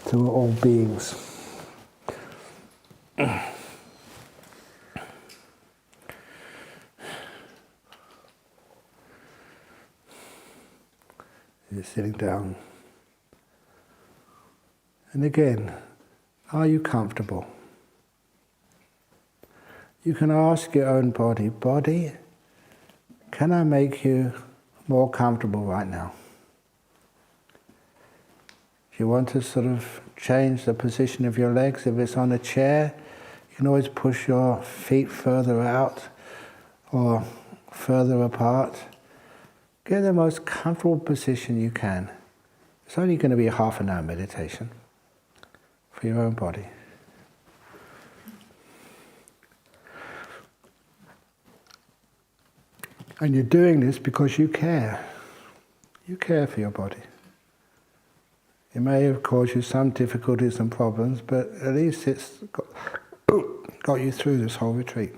to all beings. You're sitting down. And again, are you comfortable? You can ask your own body, body, can I make you more comfortable right now? If you want to sort of change the position of your legs, if it's on a chair, you can always push your feet further out or further apart. Get the most comfortable position you can. It's only going to be a half an hour meditation for your own body. And you're doing this because you care. You care for your body. It may have caused you some difficulties and problems, but at least it's got you through this whole retreat.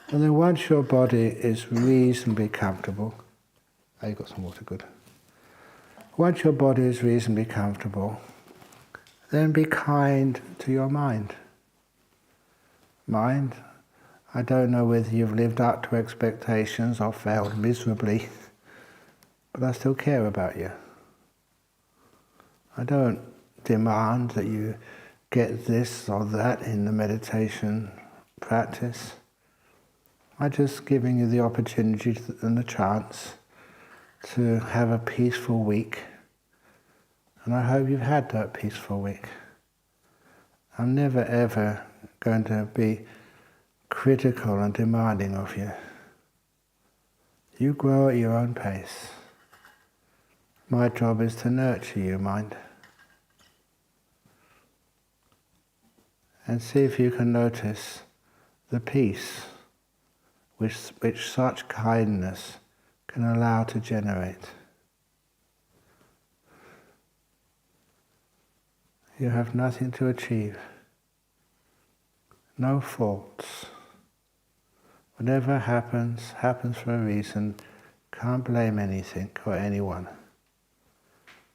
And then once your body is reasonably comfortable, you got some water, good. Once your body is reasonably comfortable, then be kind to your mind. Mind, I don't know whether you've lived up to expectations or failed miserably, but I still care about you. I don't demand that you get this or that in the meditation practice. I'm just giving you the opportunity and the chance to have a peaceful week. And I hope you've had that peaceful week. I'm never ever going to be critical and demanding of you. You grow at your own pace. My job is to nurture you, mind. And see if you can notice the peace which such kindness can allow to generate. You have nothing to achieve, no faults. Whatever happens, happens for a reason. Can't blame anything or anyone.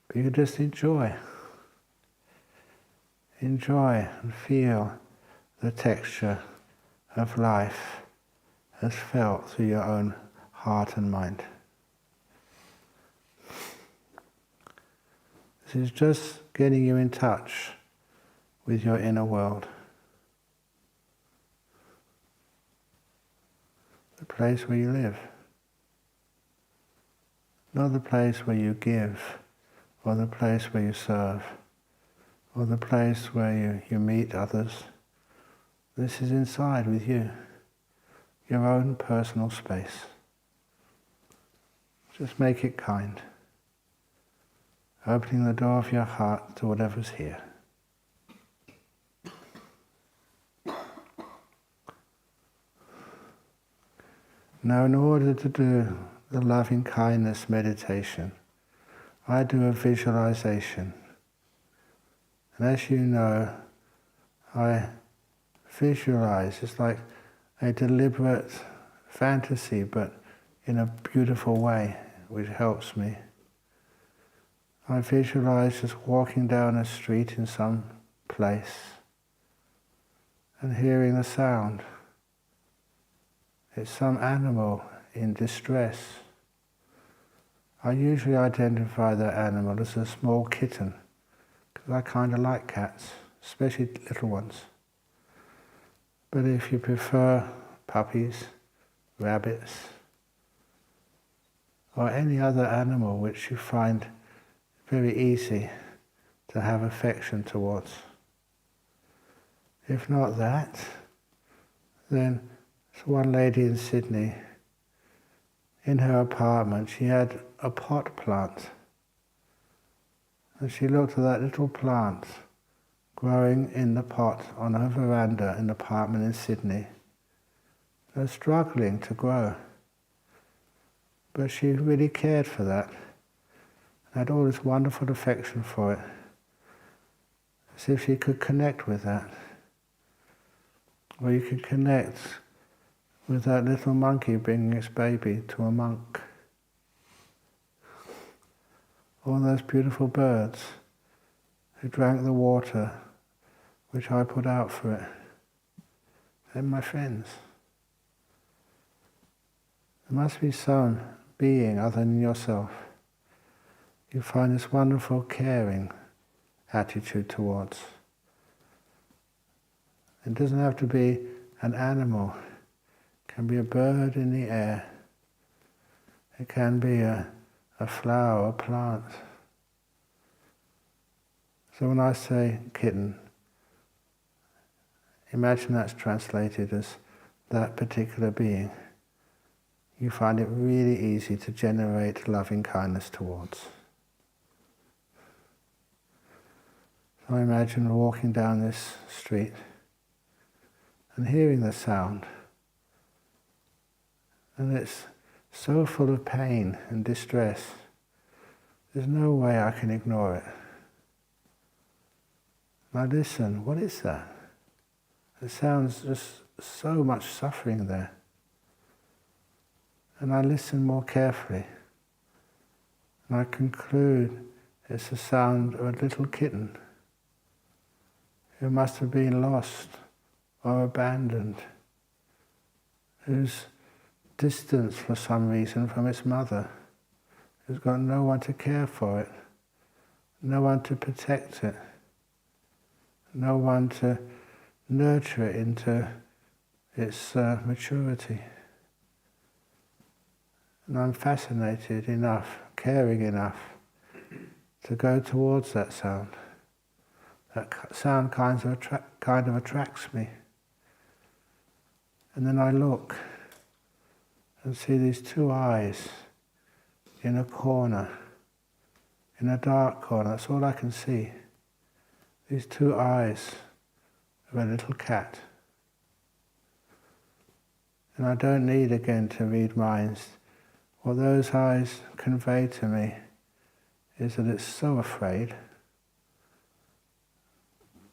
But you just enjoy. Enjoy and feel the texture of life as felt through your own heart and mind. This is just getting you in touch with your inner world. The place where you live. Not the place where you give, or the place where you serve, or the place where you meet others. This is inside with you. Your own personal space. Just make it kind. Opening the door of your heart to whatever's here. Now, in order to do the loving kindness meditation, I do a visualization. And as you know, I visualize. It's like a deliberate fantasy, but in a beautiful way, which helps me. I visualize just walking down a street in some place and hearing the sound. It's some animal in distress. I usually identify that animal as a small kitten, because I kind of like cats, especially little ones. But if you prefer puppies, rabbits, or any other animal which you find very easy to have affection towards. If not that, then there's one lady in Sydney, in her apartment she had a pot plant. And she looked at that little plant growing in the pot on her veranda in an apartment in Sydney. They're struggling to grow. But she really cared for that. Had all this wonderful affection for it. As if she could connect with that. Or you could connect with that little monkey bringing its baby to a monk. all those beautiful birds who drank the water which I put out for it. They're my friends. There must be some being other than yourself you find this wonderful caring attitude towards. It doesn't have to be an animal. It can be a bird in the air. It can be a flower, a plant. So when I say kitten, imagine that's translated as that particular being. You find it really easy to generate loving kindness towards. So I imagine walking down this street and hearing the sound, and it's so full of pain and distress, there's no way I can ignore it. And I listen, what is that? It sounds just so much suffering there. And I listen more carefully, and I conclude it's the sound of a little kitten who must have been lost or abandoned, who's distanced for some reason from its mother, who's got no one to care for it, no one to protect it, no one to nurture it into its maturity. And I'm fascinated enough, caring enough, to go towards that sound. That sound kind of attracts me. And then I look and see these two eyes in a corner, in a dark corner. That's all I can see. These two eyes of a little cat. And I don't need again to read minds. What those eyes convey to me is that it's so afraid,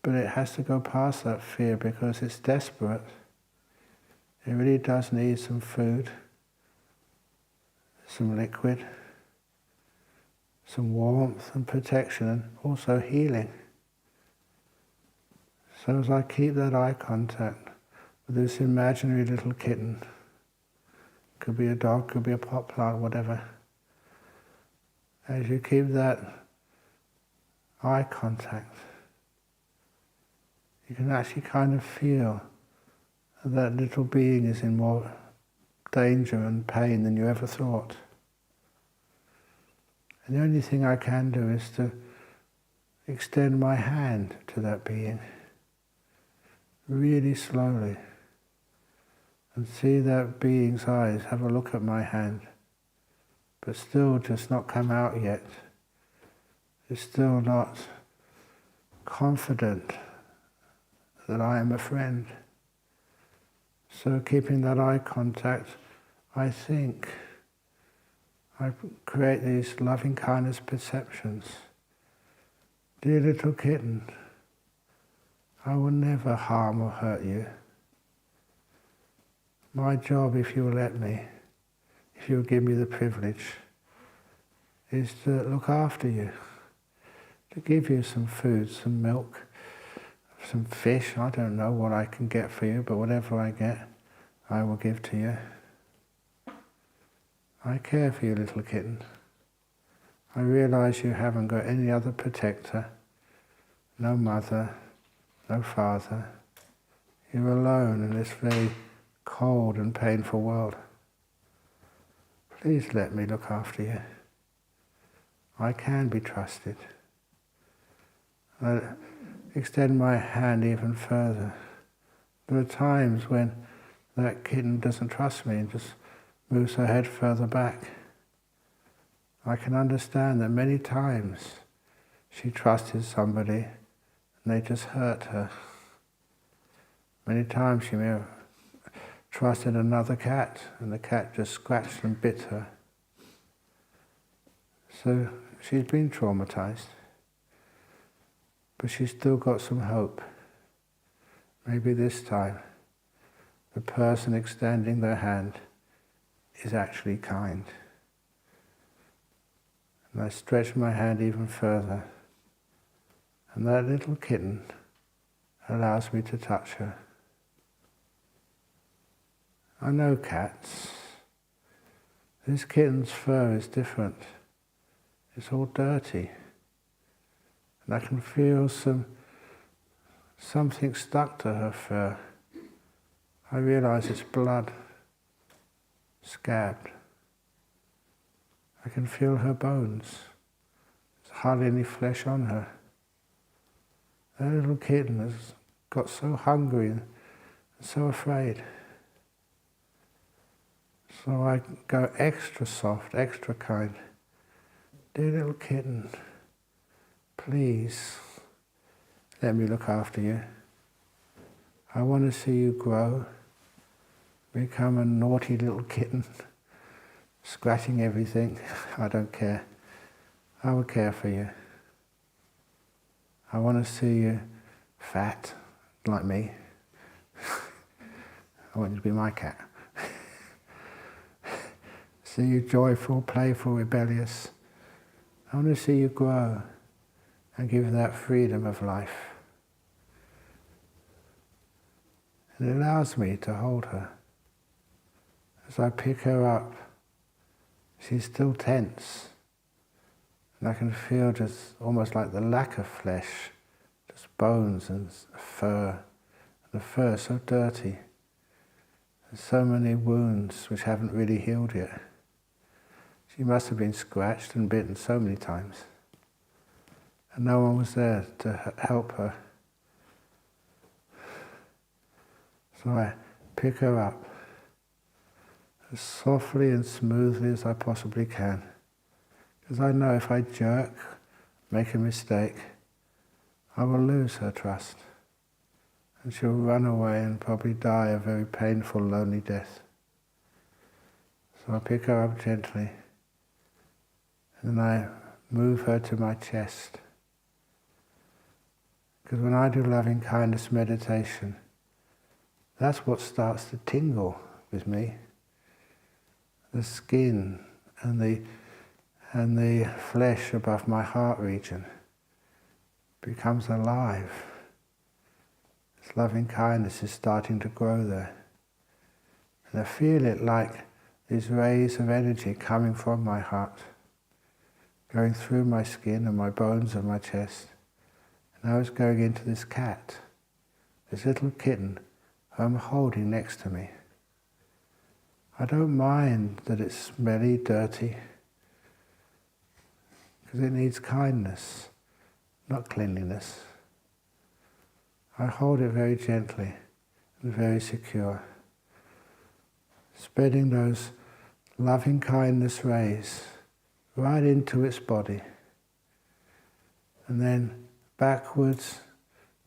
but it has to go past that fear because it's desperate. It really does need some food, some liquid, some warmth and protection, and also healing. So as I keep that eye contact with this imaginary little kitten, could be a dog, could be a pot plant, whatever, as you keep that eye contact, you can actually kind of feel that little being is in more danger and pain than you ever thought. And the only thing I can do is to extend my hand to that being, really slowly, and see that being's eyes have a look at my hand, but still just not come out yet. It's still not confident that I am a friend. So keeping that eye contact, I think, I create these loving kindness perceptions. Dear little kitten, I will never harm or hurt you. My job, if you will let me, if you will give me the privilege, is to look after you, to give you some food, some milk, some fish. I don't know what I can get for you, but whatever I get, I will give to you. I care for you, little kitten. I realize you haven't got any other protector, no mother, no father. You're alone in this very cold and painful world. Please let me look after you. I can be trusted. I extend my hand even further. There are times when that kitten doesn't trust me and just moves her head further back. I can understand that many times she trusted somebody and they just hurt her. Many times she may have trusted another cat and the cat just scratched and bit her. So she's been traumatized, but she's still got some hope. Maybe this time the person extending their hand is actually kind. And I stretch my hand even further. And that little kitten allows me to touch her. I know cats. This kitten's fur is different. It's all dirty. And I can feel something stuck to her fur. I realize it's blood, scabbed. I can feel her bones. There's hardly any flesh on her. That little kitten has got so hungry and so afraid. So I go extra soft, extra kind. Dear little kitten, please let me look after you. I want to see you grow, become a naughty little kitten, scratching everything. I don't care. I will care for you. I want to see you fat, like me. I want you to be my cat. See you joyful, playful, rebellious. I want to see you grow and give you that freedom of life. And it allows me to hold her. As I pick her up, she's still tense. And I can feel just almost like the lack of flesh, just bones and fur. And the fur is so dirty. There's so many wounds which haven't really healed yet. She must have been scratched and bitten so many times. And no one was there to help her. So I pick her up as softly and smoothly as I possibly can. Because I know if I jerk, make a mistake, I will lose her trust. And she'll run away and probably die a very painful, lonely death. So I pick her up gently. And then I move her to my chest. Because when I do loving kindness meditation, that's what starts to tingle with me. The skin and the flesh above my heart region becomes alive. This loving kindness is starting to grow there. And I feel it like these rays of energy coming from my heart, going through my skin and my bones and my chest. And I was going into this cat, this little kitten who I'm holding next to me. I don't mind that it's smelly, dirty, because it needs kindness, not cleanliness. I hold it very gently and very secure, spreading those loving kindness rays right into its body, and then backwards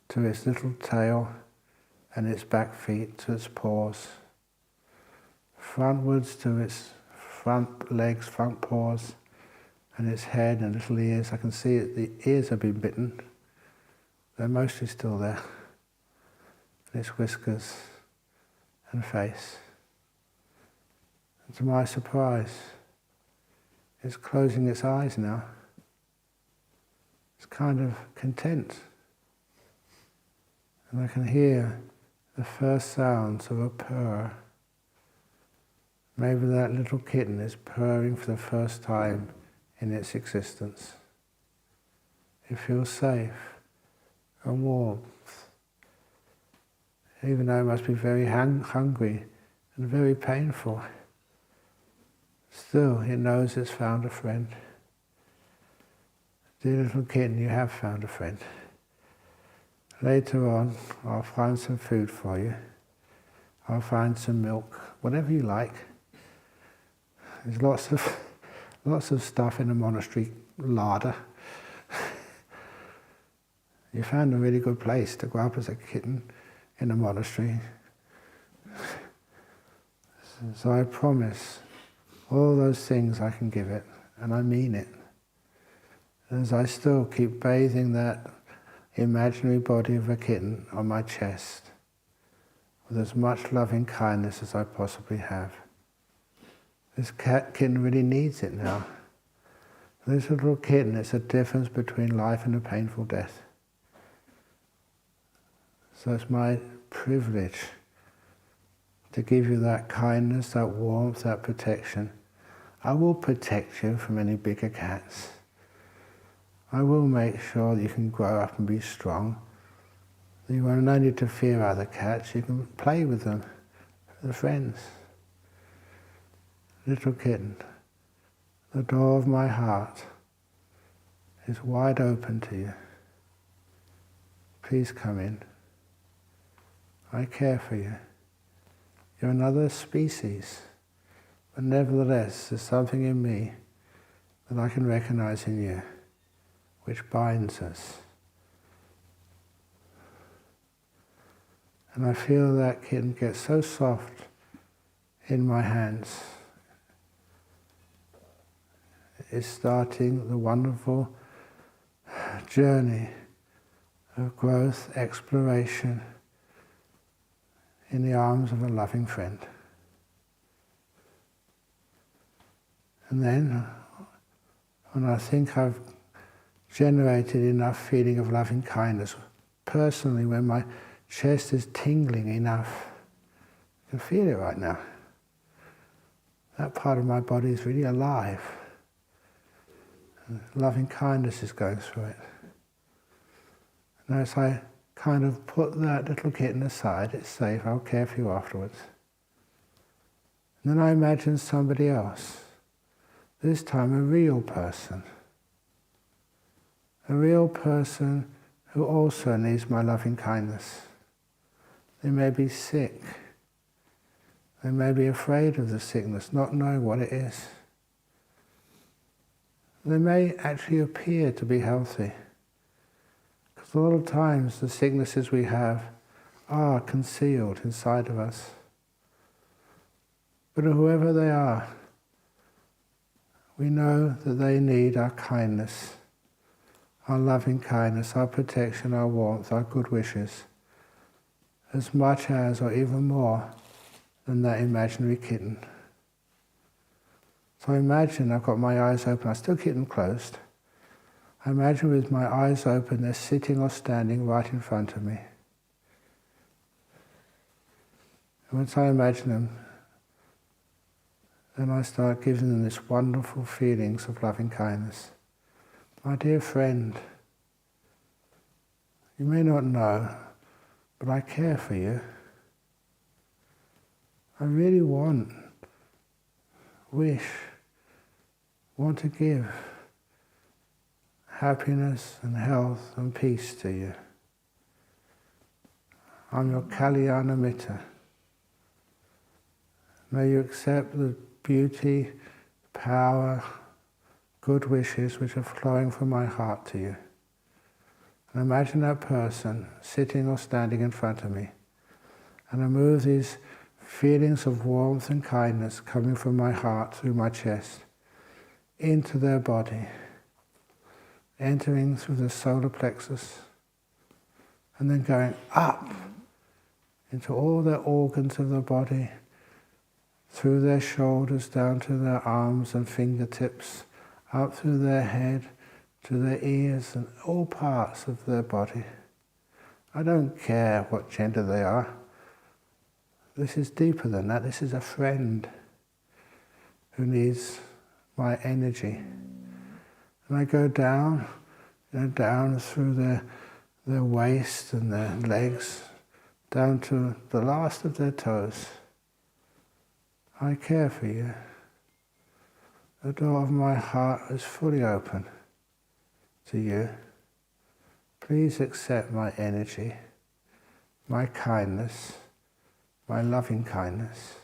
to its little tail and its back feet, to its paws, frontwards to its front legs, front paws, and its head and little ears. I can see it, the ears have been bitten. They're mostly still there. And its whiskers and face. And to my surprise, it's closing its eyes now. It's kind of content. And I can hear the first sounds of a purr. Maybe that little kitten is purring for the first time in its existence. It feels safe and warm, even though it must be very hungry and very painful. Still, it knows it's found a friend. Dear little kitten, you have found a friend. Later on, I'll find some food for you. I'll find some milk, whatever you like. There's lots of stuff in the monastery larder. You found a really good place to grow up as a kitten in the monastery. So I promise all those things I can give it, and I mean it. As I still keep bathing that imaginary body of a kitten on my chest with as much loving kindness as I possibly have. This kitten really needs it now. This little kitten is the difference between life and a painful death. So it's my privilege to give you that kindness, that warmth, that protection. I will protect you from any bigger cats. I will make sure that you can grow up and be strong. You won't no need to fear other cats. You can play with them, with friends. Little kitten, the door of my heart is wide open to you. Please come in. I care for you. You're another species, but nevertheless there's something in me that I can recognize in you, which binds us. And I feel that kitten get so soft in my hands. It's starting the wonderful journey of growth, exploration in the arms of a loving friend. And then, when I think I've generated enough feeling of loving kindness, personally, when my chest is tingling enough, I can feel it right now. That part of my body is really alive. And loving kindness is going through it. And as I kind of put that little kitten aside, it's safe, I'll care for you afterwards. And then I imagine somebody else, this time a real person. A real person who also needs my loving kindness. They may be sick. They may be afraid of the sickness, not knowing what it is. They may actually appear to be healthy. Because a lot of times the sicknesses we have are concealed inside of us. But whoever they are, we know that they need our kindness, our loving kindness, our protection, our warmth, our good wishes, as much as or even more than that imaginary kitten. So imagine I've got my eyes open, I still keep them closed. I imagine with my eyes open, they're sitting or standing right in front of me. And once I imagine them, then I start giving them this wonderful feelings of loving kindness. My dear friend, you may not know, but I care for you. I really want to give happiness and health and peace to you. I'm your Kalyana Metta. May you accept the beauty, power, good wishes which are flowing from my heart to you. And imagine that person sitting or standing in front of me. And I move these feelings of warmth and kindness coming from my heart through my chest into their body, entering through the solar plexus, and then going up into all their organs of the body, through their shoulders down to their arms and fingertips, up through their head, to their ears and all parts of their body. I don't care what gender they are. This is deeper than that. This is a friend who needs my energy. And I go down, down through their waist and their legs, down to the last of their toes. I care for you. The door of my heart is fully open to you. Please accept my energy, my kindness, my loving kindness.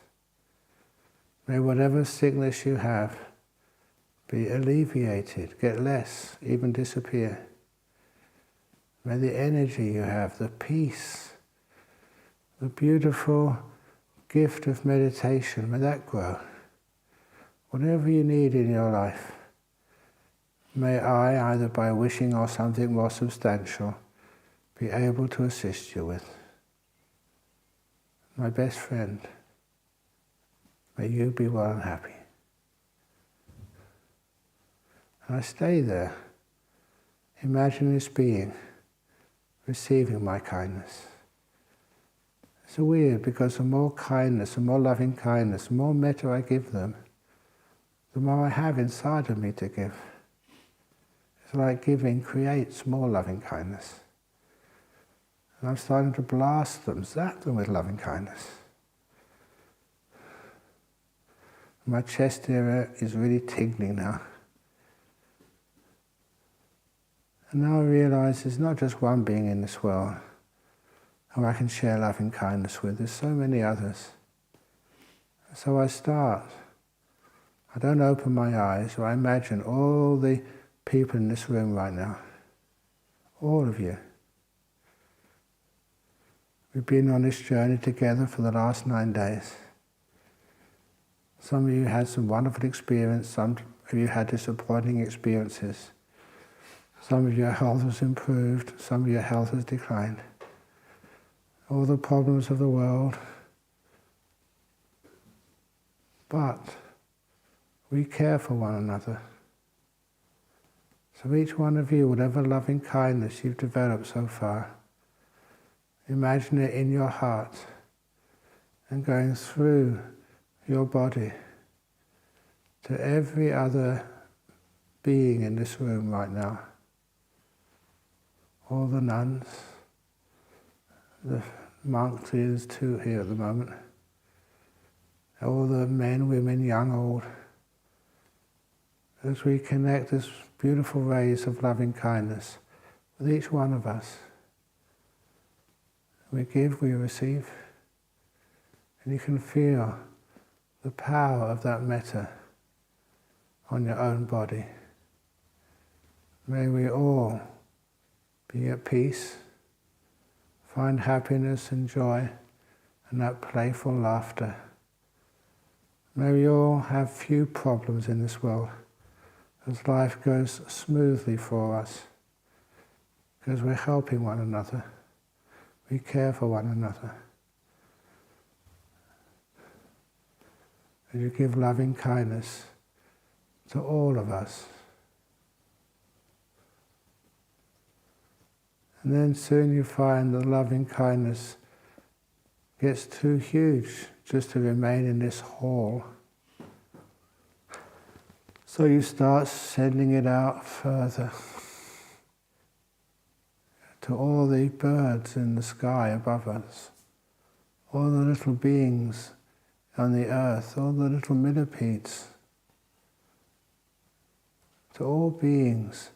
May whatever sickness you have be alleviated, get less, even disappear. May the energy you have, the peace, the beautiful gift of meditation, may that grow. Whatever you need in your life, may I, either by wishing or something more substantial, be able to assist you with. My best friend, may you be well and happy. And I stay there, imagine this being receiving my kindness. It's so weird, because the more kindness, the more loving kindness, the more metta I give them, the more I have inside of me to give. It's like giving creates more loving kindness. And I'm starting to blast them, zap them with loving kindness. My chest area is really tingling now. And now I realize there's not just one being in this world who I can share loving kindness with. There's so many others. So I start. I don't open my eyes, so I imagine all the people in this room right now. All of you. We've been on this journey together for the last 9 days. Some of you had some wonderful experience, some of you had disappointing experiences. Some of your health has improved, some of your health has declined. All the problems of the world. But we care for one another. So each one of you, whatever loving kindness you've developed so far, imagine it in your heart and going through your body to every other being in this room right now. All the nuns, the monks, there's 2 here at the moment, all the men, women, young, old, as we connect this beautiful rays of loving kindness with each one of us. We give, we receive, and you can feel the power of that metta on your own body. May we all be at peace, find happiness and joy and that playful laughter. May we all have few problems in this world as life goes smoothly for us, because we're helping one another, we care for one another. And you give loving kindness to all of us. And then soon you find the loving kindness gets too huge just to remain in this hall. So you start sending it out further to all the birds in the sky above us, all the little beings on the earth, all the little millipedes, to all beings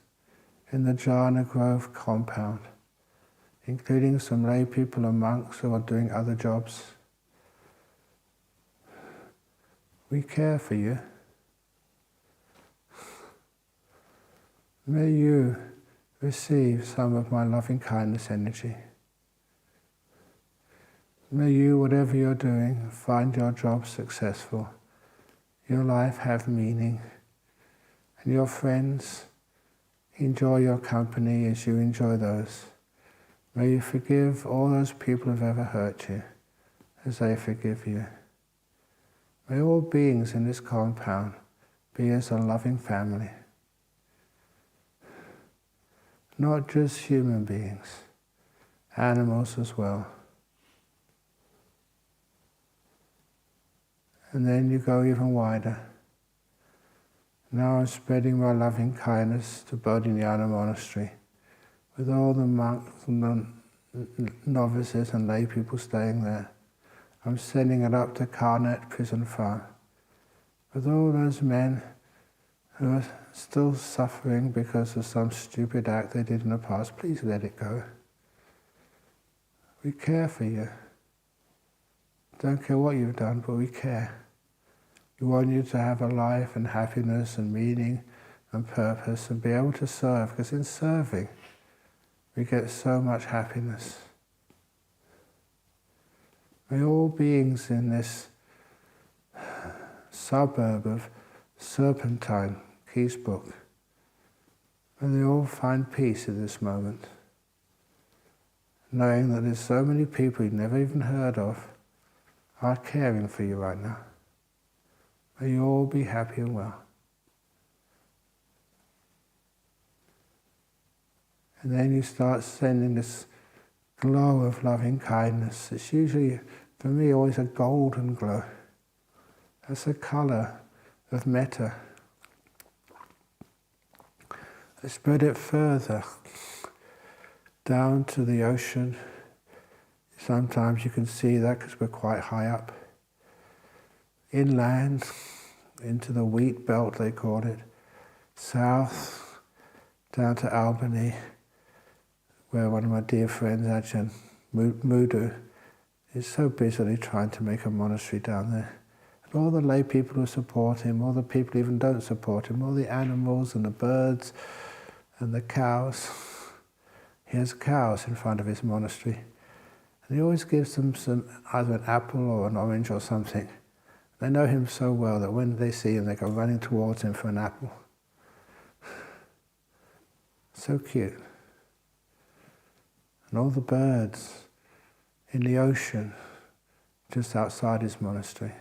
in the Jhana Grove compound, including some lay people and monks who are doing other jobs. We care for you. May you receive some of my loving kindness energy. May you, whatever you're doing, find your job successful, your life have meaning, and your friends enjoy your company as you enjoy those. May you forgive all those people who've ever hurt you as they forgive you. May all beings in this compound be as a loving family. Not just human beings, animals as well. And then you go even wider. Now I'm spreading my loving kindness to Bodhinyana Monastery, with all the monks and the novices and lay people staying there. I'm sending it up to Carnet Prison Farm, with all those men who are still suffering because of some stupid act they did in the past. Please let it go. We care for you. Don't care what you've done, but we care. We want you to have a life and happiness and meaning and purpose and be able to serve, because in serving we get so much happiness. May all beings in this suburb of Serpentine, Keysbrook, may they all find peace at this moment, knowing that there's so many people you've never even heard of are caring for you right now. May you all be happy and well. And then you start sending this glow of loving kindness. It's usually, for me, always a golden glow. That's the colour of metta. I spread it further down to the ocean. Sometimes you can see that because we're quite high up. Inland, into the wheat belt they call it. South, down to Albany, where one of my dear friends, Ajahn Brahm, is so busily trying to make a monastery down there. And all the lay people who support him, all the people who even don't support him, all the animals and the birds and the cows. He has cows in front of his monastery. And he always gives them either an apple or an orange or something. They know him so well that when they see him, they go running towards him for an apple. So cute. And all the birds in the ocean just outside his monastery.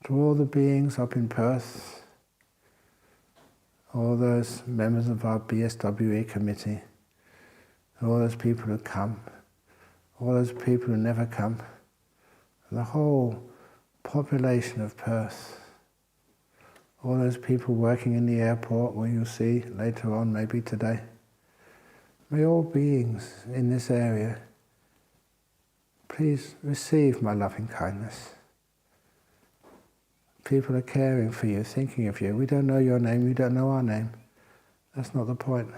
To all the beings up in Perth, all those members of our BSWE committee, all those people who come, all those people who never come, the whole population of Perth, all those people working in the airport where you'll see later on, maybe today. May all beings in this area please receive my loving kindness. People are caring for you, thinking of you. We don't know your name, you don't know our name. That's not the point.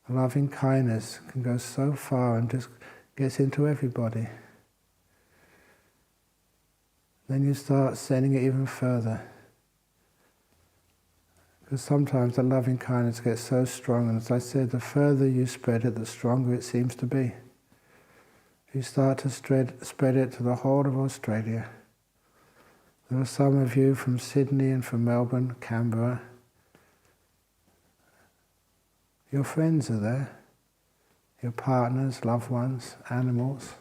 Loving kindness can go so far and just gets into everybody. Then you start sending it even further. Because sometimes the loving kindness gets so strong, and as I said, the further you spread it, the stronger it seems to be. You start to spread it to the whole of Australia. There are some of you from Sydney and from Melbourne, Canberra. Your friends are there, your partners, loved ones, animals.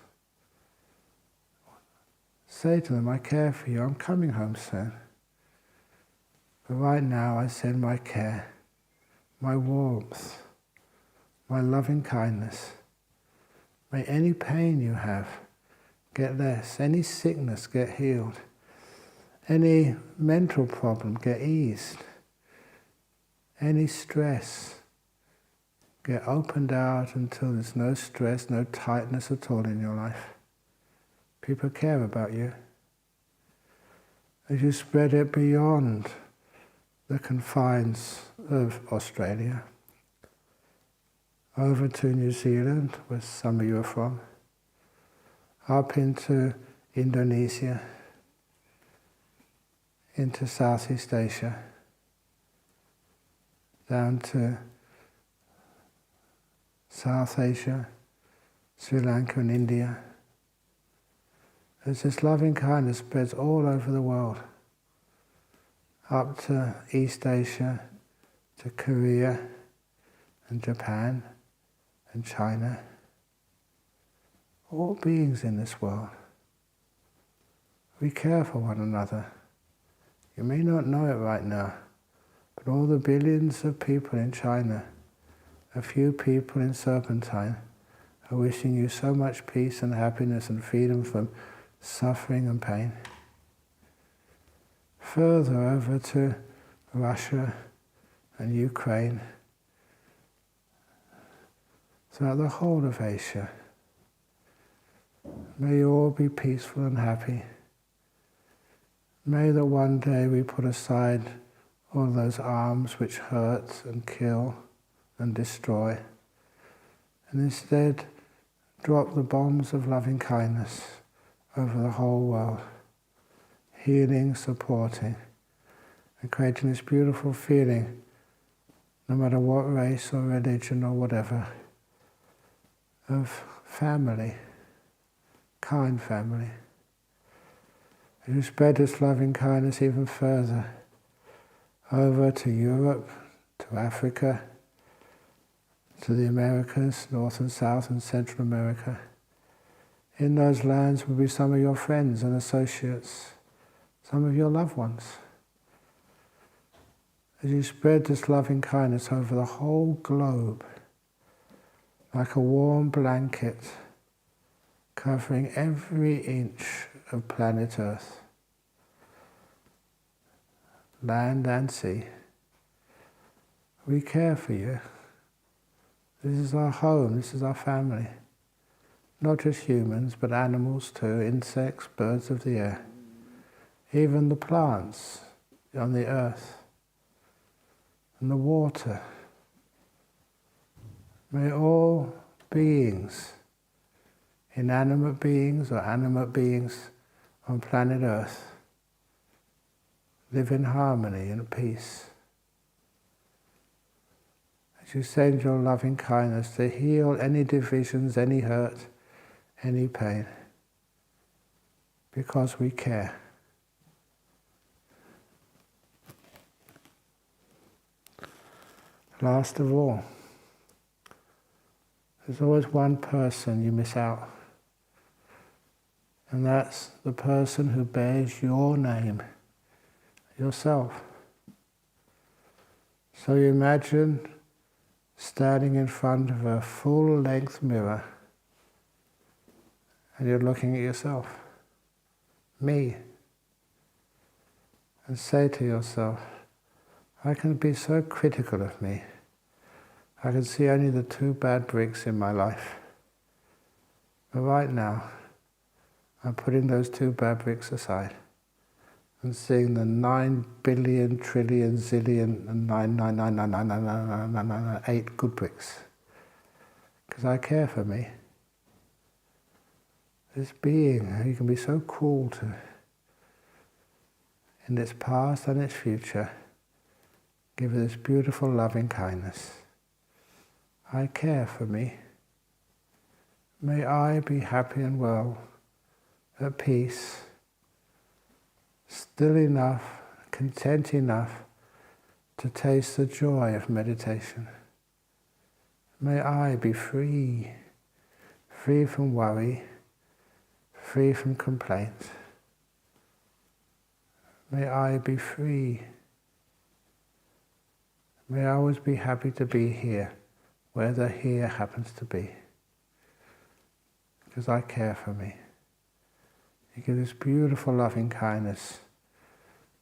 Say to them, I care for you, I'm coming home soon. But right now I send my care, my warmth, my loving kindness. May any pain you have get less, any sickness get healed, any mental problem get eased, any stress get opened out until there's no stress, no tightness at all in your life. People care about you. As you spread it beyond the confines of Australia, over to New Zealand, where some of you are from, up into Indonesia, into Southeast Asia, down to South Asia, Sri Lanka and India. As this loving kindness spreads all over the world, up to East Asia, to Korea and Japan and China. All beings in this world, we care for one another. You may not know it right now, but all the billions of people in China, a few people in Serpentine, are wishing you so much peace and happiness and freedom from suffering and pain. Further over to Russia and Ukraine, throughout the whole of Asia. May you all be peaceful and happy. May that one day we put aside all those arms which hurt and kill and destroy, and instead drop the bombs of loving kindness over the whole world, healing, supporting, and creating this beautiful feeling, no matter what race or religion or whatever, of family, kind family. And you spread this loving kindness even further, over to Europe, to Africa, to the Americas, North and South and Central America. In those lands will be some of your friends and associates, some of your loved ones. As you spread this loving kindness over the whole globe, like a warm blanket covering every inch of planet Earth, land and sea. We care for you. This is our home, this is our family. Not just humans, but animals too, insects, birds of the air, even the plants on the earth and the water. May all beings, inanimate beings or animate beings on planet Earth, live in harmony and peace. As you send your loving kindness to heal any divisions, any hurt, any pain, because we care. Last of all, there's always one person you miss out, and that's the person who bears your name, yourself. So you imagine standing in front of a full-length mirror and you're looking at yourself, me, and say to yourself, I can be so critical of me. I can see only the 2 bad bricks in my life. But right now, I'm putting those 2 bad bricks aside and seeing the 9 billion, trillion, zillion, and 8 good bricks. Because I care for me. This being who you can be so cruel to, in its past and its future, give it this beautiful loving kindness. I care for me. May I be happy and well, at peace, still enough, content enough to taste the joy of meditation. May I be free, free from worry, free from complaint. May I be free. May I always be happy to be here, where the here happens to be. Because I care for me. You give this beautiful loving kindness,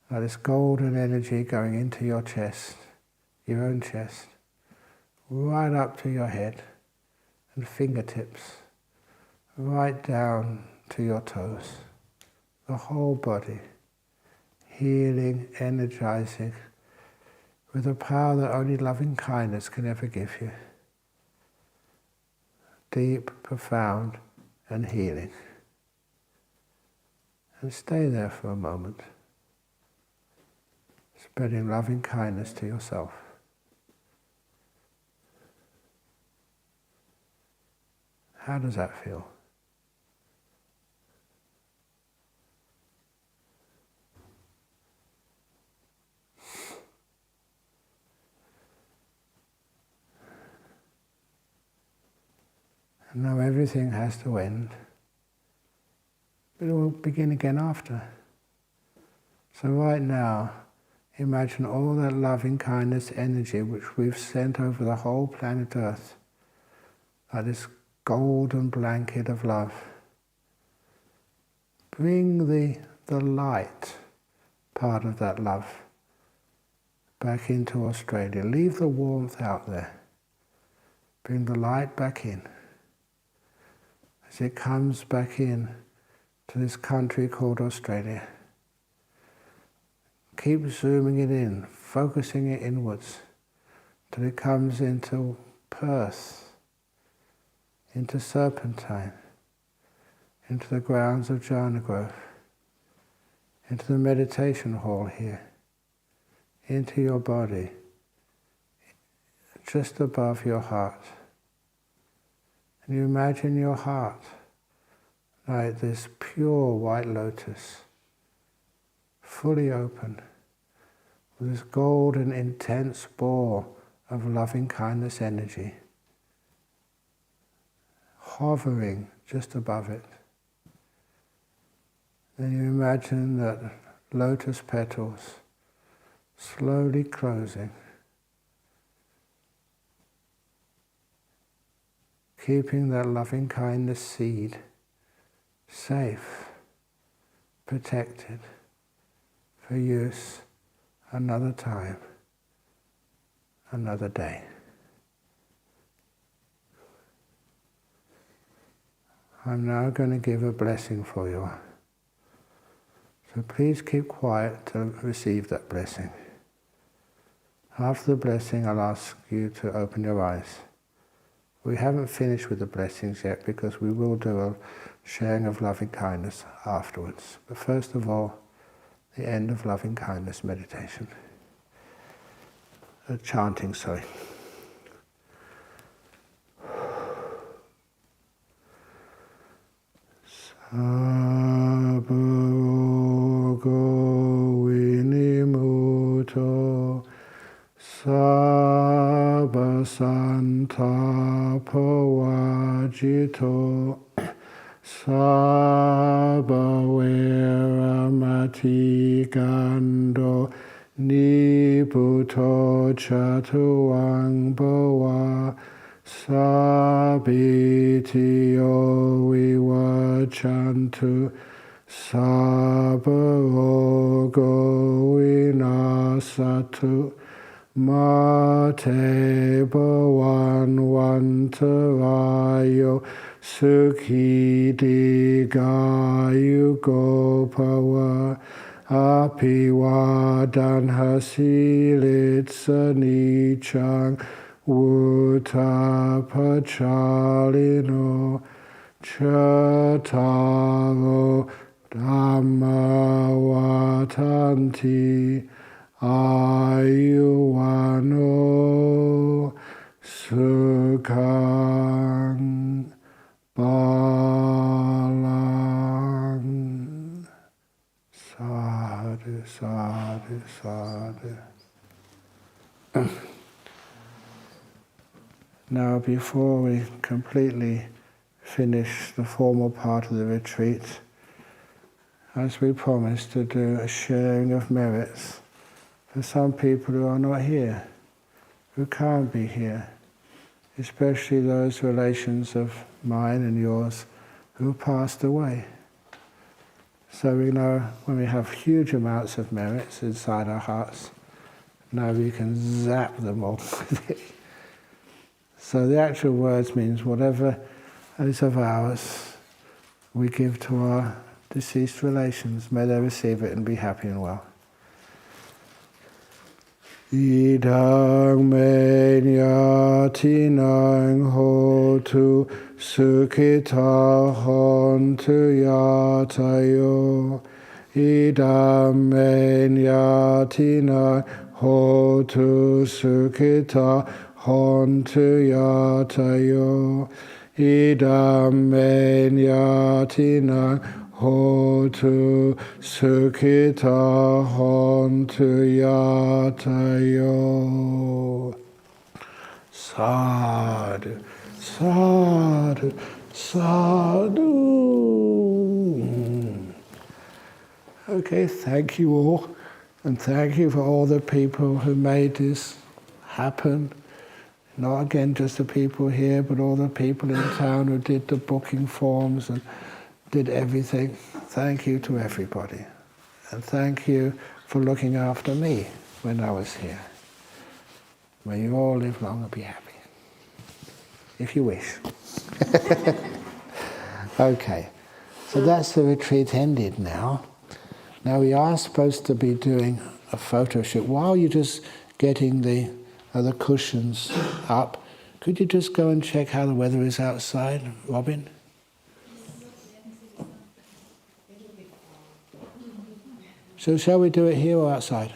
like this golden energy going into your chest, your own chest, right up to your head and fingertips, right down to your toes, the whole body, healing, energizing, with a power that only loving kindness can ever give you. Deep, profound, and healing. And stay there for a moment, spreading loving kindness to yourself. How does that feel? And now everything has to end, but it will begin again after. So right now, imagine all that loving kindness energy which we've sent over the whole planet Earth, like this golden blanket of love. Bring the light part of that love back into Australia. Leave the warmth out there. Bring the light back in. As it comes back in to this country called Australia. Keep zooming it in, focusing it inwards, till it comes into Perth, into Serpentine, into the grounds of Jhana growth, into the meditation hall here, into your body, just above your heart. And you imagine your heart like this pure white lotus, fully open, with this golden, intense ball of loving kindness energy, hovering just above it. Then you imagine that lotus petals slowly closing, keeping that loving kindness seed safe, protected, for use another time, another day. I'm now going to give a blessing for you. So please keep quiet to receive that blessing. After the blessing, I'll ask you to open your eyes. We haven't finished with the blessings yet because we will do a sharing of loving kindness afterwards. But first of all, the end of loving kindness meditation. Chanting, sorry. Sabbarogo vinimuto sabbasantapavajito sabbaveramattigando niputo chatuang bhava sabitiyo vivachantu sabbarogo vinasatu mate bhavanvantarayo sukhi digayugo bhava apivadanhasilitsa nichang Uttapachalino Chattaro Dhammavatanti Ayuvano Sukhang Balang. Sadhu, sadhu, sadhu. Now, before we completely finish the formal part of the retreat, as we promised to do a sharing of merits for some people who are not here, who can't be here, especially those relations of mine and yours who passed away. So we know when we have huge amounts of merits inside our hearts, now we can zap them all with it. So the actual words means whatever is of ours, we give to our deceased relations. May they receive it and be happy and well. Idang me nyatinang hotu sukhita hontu yatayo. Idang me nyatinang hotu sukhita hontu yatayo. Idam me nyatinang hotu sukhita hontu yatayo. Sadhu, sadhu, sadhu. Okay, thank you all, and thank you for all the people who made this happen. Not again just the people here, but all the people in town who did the booking forms and did everything. Thank you to everybody. And thank you for looking after me when I was here. May you all live long and be happy. If you wish. Okay, so that's the retreat ended now. Now we are supposed to be doing a photo shoot. While you're just getting the cushions up, could you just go and check how the weather is outside, Robin? So shall we do it here or outside?